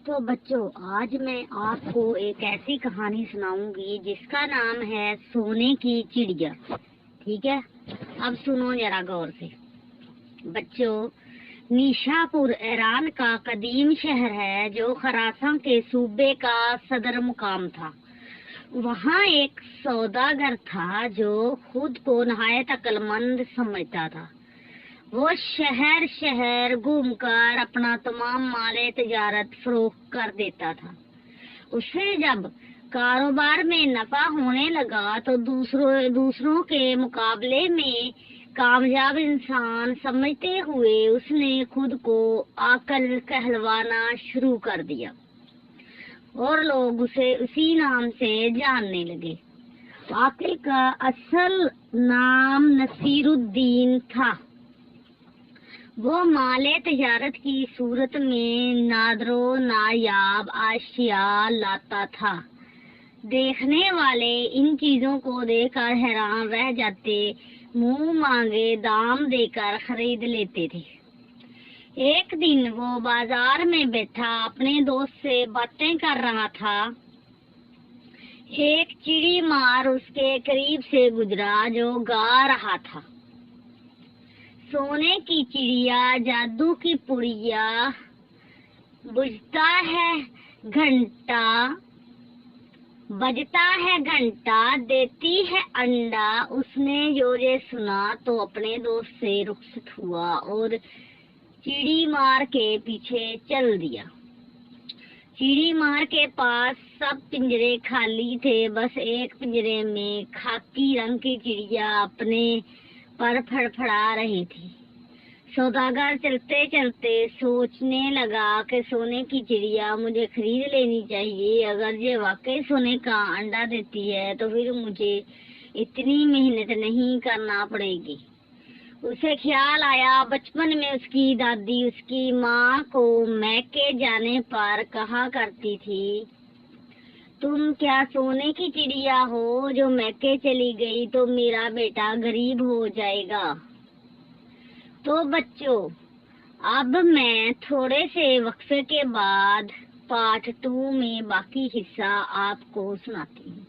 تو بچوں آج میں آپ کو ایک ایسی کہانی سناؤں گی جس کا نام ہے سونے کی چڑیا. ٹھیک ہے، اب سنو ذرا غور سے. بچوں، نیشا پور ایران کا قدیم شہر ہے جو خراساں کے صوبے کا صدر مقام تھا. وہاں ایک سوداگر تھا جو خود کو نہایت عقل مند سمجھتا تھا. وہ شہر شہر گھوم کر اپنا تمام مال تجارت فروخت کر دیتا تھا. اسے جب کاروبار میں نفع ہونے لگا تو دوسروں کے مقابلے میں کامیاب انسان سمجھتے ہوئے اس نے خود کو عاقل کہلوانا شروع کر دیا اور لوگ اسے اسی نام سے جاننے لگے. عاقل کا اصل نام نصیر الدین تھا. وہ مال تجارت کی صورت میں نادر و نایاب اشیاء لاتا تھا. دیکھنے والے ان چیزوں کو دیکھ کر حیران رہ جاتے، منہ مانگے دام دے کر خرید لیتے تھے. ایک دن وہ بازار میں بیٹھا اپنے دوست سے باتیں کر رہا تھا. ایک چڑی مار اس کے قریب سے گزرا جو گا رہا تھا: سونے کی چڑیا جادو کی پڑیا، بجتا ہے گھنٹا دیتی ہے انڈا. اس نے یہ سنا تو اپنے دوست سے رخصت ہوا اور چڑی مار کے پیچھے چل دیا. چڑی مار کے پاس سب پنجرے خالی تھے، بس ایک پنجرے میں خاکی رنگ کی چڑیا اپنے پر پھڑپھڑا رہی تھی. سوداگر چلتے چلتے سوچنے لگا کہ سونے کی چڑیا مجھے خرید لینی چاہیے. اگر یہ واقعی سونے کا انڈا دیتی ہے تو پھر مجھے اتنی محنت نہیں کرنا پڑے گی. اسے خیال آیا بچپن میں اس کی دادی اس کی ماں کو میکے جانے پر کہا کرتی تھی: تم کیا سونے کی چڑیا ہو جو میکے چلی گئی تو میرا بیٹا غریب ہو جائے گا. تو بچوں، اب میں تھوڑے سے وقفے کے بعد پارٹ 2 میں باقی حصہ آپ کو سناتی ہوں.